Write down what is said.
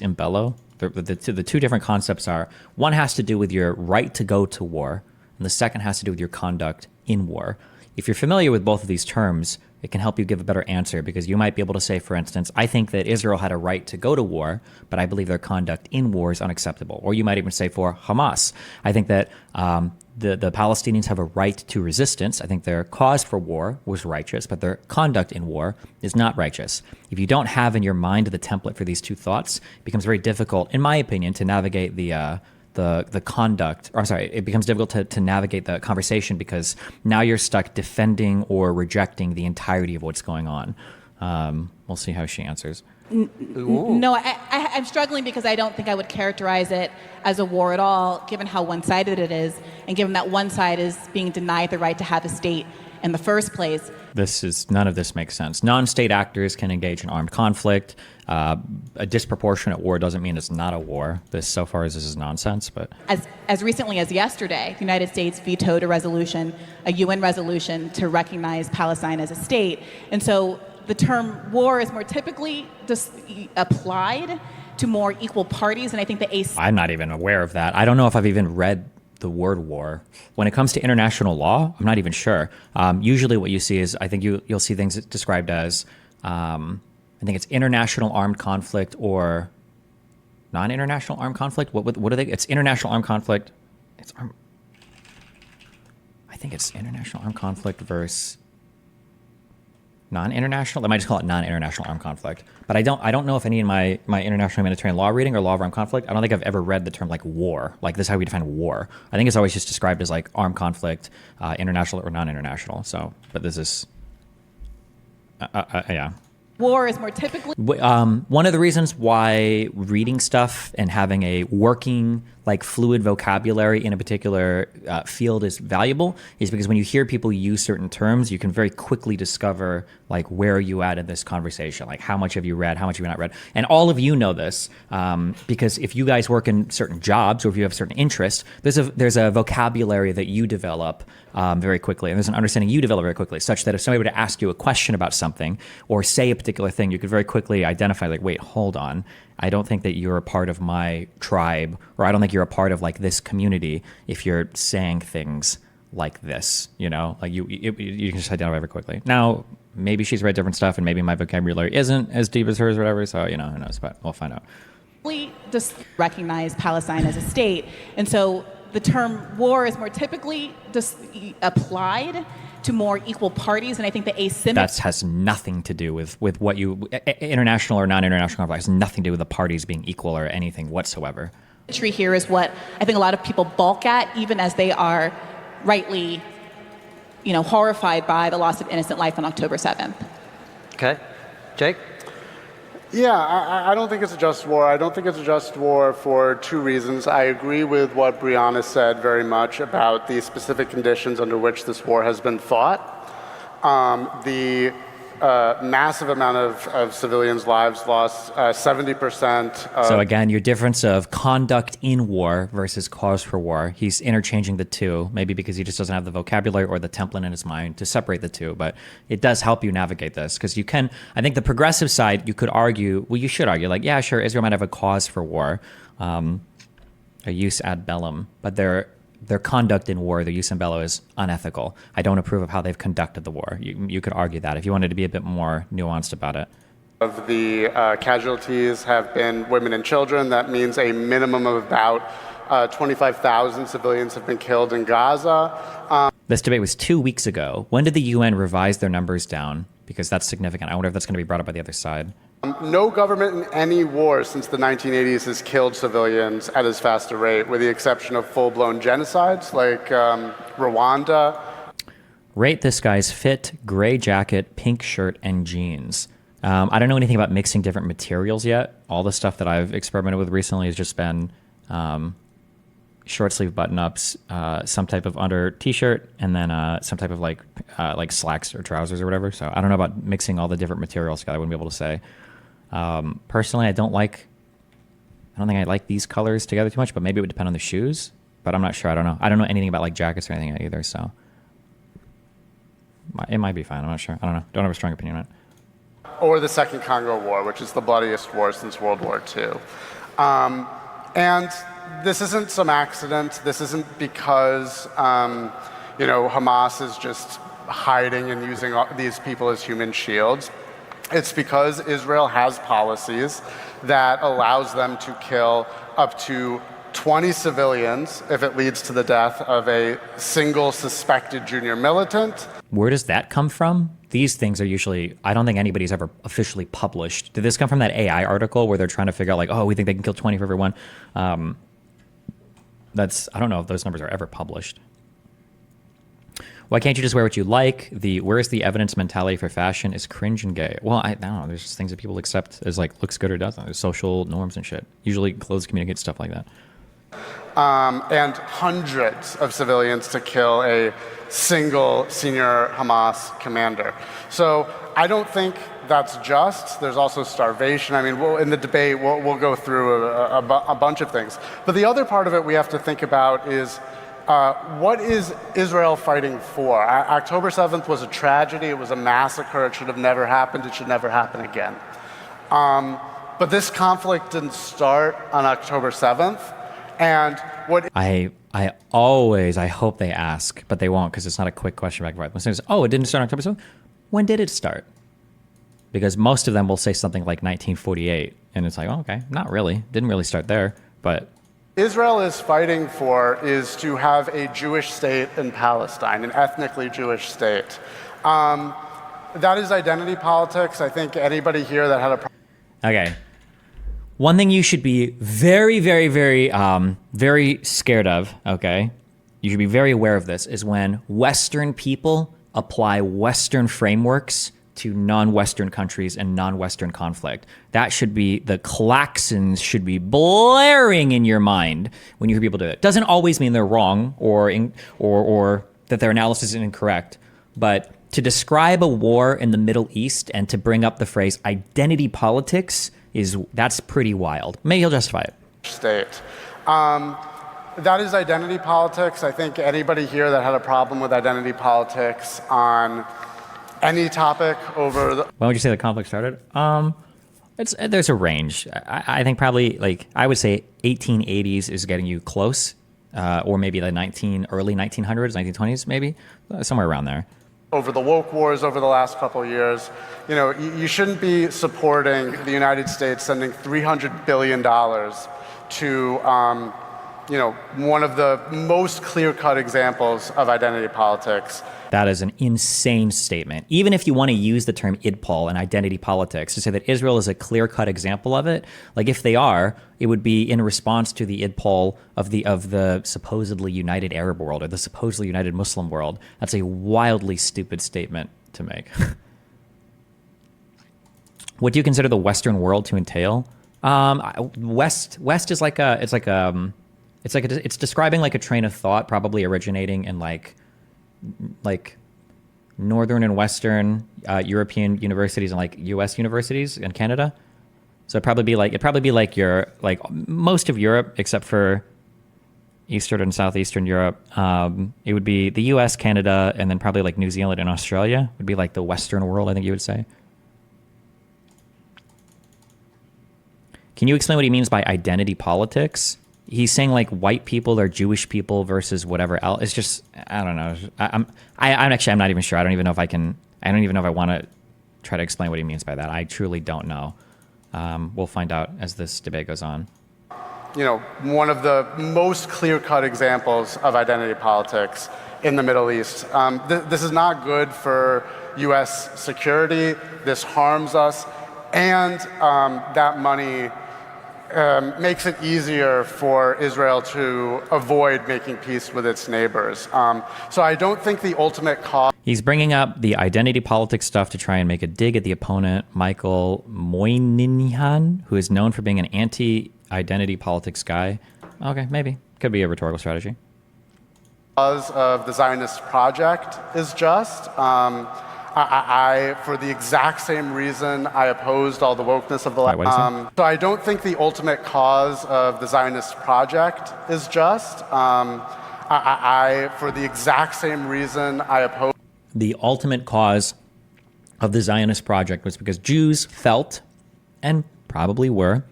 in bello. The two different concepts are, one has to do with your right to go to war, and the second has to do with your conduct in war. If you're familiar with both of these terms, it can help you give a better answer, because you might be able to say, for instance, I think that Israel had a right to go to war, but I believe their conduct in war is unacceptable. Or you might even say for Hamas, I think that the Palestinians have a right to resistance. I think their cause for war was righteous, but their conduct in war is not righteous. If you don't have in your mind the template for these two thoughts, it becomes very difficult, in my opinion, to navigate the conduct, or I'm sorry, it becomes difficult to navigate the conversation, because now you're stuck defending or rejecting the entirety of what's going on. We'll see how she answers. No, I'm struggling because I don't think I would characterize it as a war at all, given how one-sided it is, and given that one side is being denied the right to have a state in the first place. None of this makes sense. Non-state actors can engage in armed conflict. A disproportionate war doesn't mean it's not a war. So far as this is nonsense, but as recently as yesterday, the United States vetoed a UN resolution to recognize Palestine as a state, and so the term war is more typically just applied to more equal parties, and I think I'm not even aware of that. I don't know if I've even read the word war. When it comes to international law, I'm not even sure. Usually what you see is, I think you'll see things described as, I think it's international armed conflict or non-international armed conflict. What are they? It's international armed conflict. I think it's international armed conflict versus non-international. I might just call it non-international armed conflict. But I don't know if any in my international humanitarian law reading or law of armed conflict, I don't think I've ever read the term like war. Like, this is how we define war. I think it's always just described as like armed conflict, international or non-international. So, but this is, yeah. War is more typically... One of the reasons why reading stuff and having a working, like, fluid vocabulary in a particular field is valuable is because when you hear people use certain terms, you can very quickly discover, like, where are you at in this conversation? Like, how much have you read? How much have you not read? And all of you know this because if you guys work in certain jobs or if you have certain interests, there's a vocabulary that you develop very quickly, and there's an understanding you develop very quickly, such that if somebody were to ask you a question about something or say a particular thing, you could very quickly identify, like, wait, hold on. I don't think that you're a part of my tribe, or I don't think you're a part of, like, this community if you're saying things like this, you know? Like, you can just identify very quickly. Now, maybe she's read different stuff, and maybe my vocabulary isn't as deep as hers or whatever, so, you know, who knows, but we'll find out. Just recognize Palestine as a state, and so the term war is more typically just applied to more equal parties, and I think the asymmetry... That has nothing to do with what you... International or non-international conflict has nothing to do with the parties being equal or anything whatsoever. Here is what I think a lot of people balk at, even as they are rightly, horrified by the loss of innocent life on October 7th. Okay. Jake? Yeah, I don't think it's a just war. I don't think it's a just war for two reasons. I agree with what Brianna said very much about the specific conditions under which this war has been fought. The massive amount of civilians' lives lost, 70%. So again, your difference of conduct in war versus cause for war, he's interchanging the two, maybe because he just doesn't have the vocabulary or the template in his mind to separate the two, but it does help you navigate this, because you can, I think the progressive side, you could argue, well, you should argue, like, yeah, sure, Israel might have a cause for war, a jus ad bellum, but their conduct in war, their jus in bello, is unethical. I don't approve of how they've conducted the war. You could argue that if you wanted to be a bit more nuanced about it. Of the casualties have been women and children. That means a minimum of about 25,000 civilians have been killed in Gaza. This debate was 2 weeks ago. When did the UN revise their numbers down? Because that's significant. I wonder if that's going to be brought up by the other side. No government in any war since the 1980s has killed civilians at as fast a rate, with the exception of full-blown genocides like Rwanda. Rate this guy's fit, gray jacket, pink shirt, and jeans. I don't know anything about mixing different materials yet. All the stuff that I've experimented with recently has just been short sleeve button-ups, some type of under t-shirt, and then some type of like slacks or trousers or whatever. So I don't know about mixing all the different materials together. I wouldn't be able to say. Personally, I don't think I like these colors together too much, but maybe it would depend on the shoes, but I'm not sure. I don't know. I don't know anything about like jackets or anything either, so it might be fine. I'm not sure. I don't know. Don't have a strong opinion on it. or the Second Congo War, which is the bloodiest war since World War II. And this isn't some accident. This isn't because Hamas is just hiding and using these people as human shields. It's because Israel has policies that allows them to kill up to 20 civilians if it leads to the death of a single suspected junior militant. Where does that come from? These things are usually, I don't think anybody's ever officially published. Did this come from that AI article where they're trying to figure out like, oh, we think they can kill 20 for everyone? I don't know if those numbers are ever published. Why can't you just wear what you like? Where's the evidence mentality for fashion is cringe and gay. Well, I don't know. There's just things that people accept as like looks good or doesn't. There's social norms and shit. Usually clothes communicate stuff like that. And hundreds of civilians to kill a single senior Hamas commander. So I don't think that's just. There's also starvation. I mean, in the debate, we'll go through a bunch of things. But the other part of it we have to think about is what is Israel fighting for? October 7th was a tragedy. It was a massacre. It should have never happened. It should never happen again. But this conflict didn't start on October 7th. And what I hope they ask, but they won't because it's not a quick question back and forth. When someone says, oh, it didn't start on October 7th? When did it start? Because most of them will say something like 1948. And it's like, oh, okay, not really. Didn't really start there. But Israel is fighting for is to have a Jewish state in Palestine, an ethnically Jewish state. That is identity politics. I think anybody here that had a okay. One thing you should be very, very, very, very scared of, okay? You should be very aware of this, is when Western people apply Western frameworks to non-Western countries and non-Western conflict. That should be, the klaxons should be blaring in your mind when you hear people do it. Doesn't always mean they're wrong or that their analysis is incorrect, but to describe a war in the Middle East and to bring up the phrase identity politics that's pretty wild. Maybe he'll justify it. State. That is identity politics. I think anybody here that had a problem with identity politics on any topic over the... When would you say the conflict started? There's a range. I think probably I would say 1880s is getting you close, or maybe the early 1900s, 1920s, maybe somewhere around there. Over the woke wars over the last couple of years, you shouldn't be supporting the United States sending $300 billion to, one of the most clear-cut examples of identity politics. That is an insane statement. Even if you want to use the term idpol and identity politics to say that Israel is a clear-cut example of it, like if they are, it would be in response to the idpol of the supposedly united Arab world or the supposedly united Muslim world. That's a wildly stupid statement to make. What do you consider the Western world to entail? West is it's describing like a train of thought, probably originating in like northern and western European universities and like U.S. universities and Canada. So it'd probably be like your most of Europe except for Eastern and Southeastern Europe. It would be the U.S., Canada, and then probably like New Zealand and Australia would be like the Western world, I think you would say. Can you explain what he means by identity politics? He's saying like white people or Jewish people versus whatever else. It's just, I don't know. I'm not even sure. I don't even know if I want to try to explain what he means by that. I truly don't know. We'll find out as this debate goes on. One of the most clear-cut examples of identity politics in the Middle East. This is not good for U.S. security. This harms us. And that money makes it easier for Israel to avoid making peace with its neighbors. So I don't think the ultimate cause... He's bringing up the identity politics stuff to try and make a dig at the opponent, Michael Moynihan, who is known for being an anti-identity politics guy. Okay, maybe. Could be a rhetorical strategy. Cause of the Zionist project is just. I, for the exact same reason, I opposed all the wokeness of the left. So I don't think the ultimate cause of the Zionist project is just. I, for the exact same reason, I oppose. The ultimate cause of the Zionist project was because Jews felt, and probably were,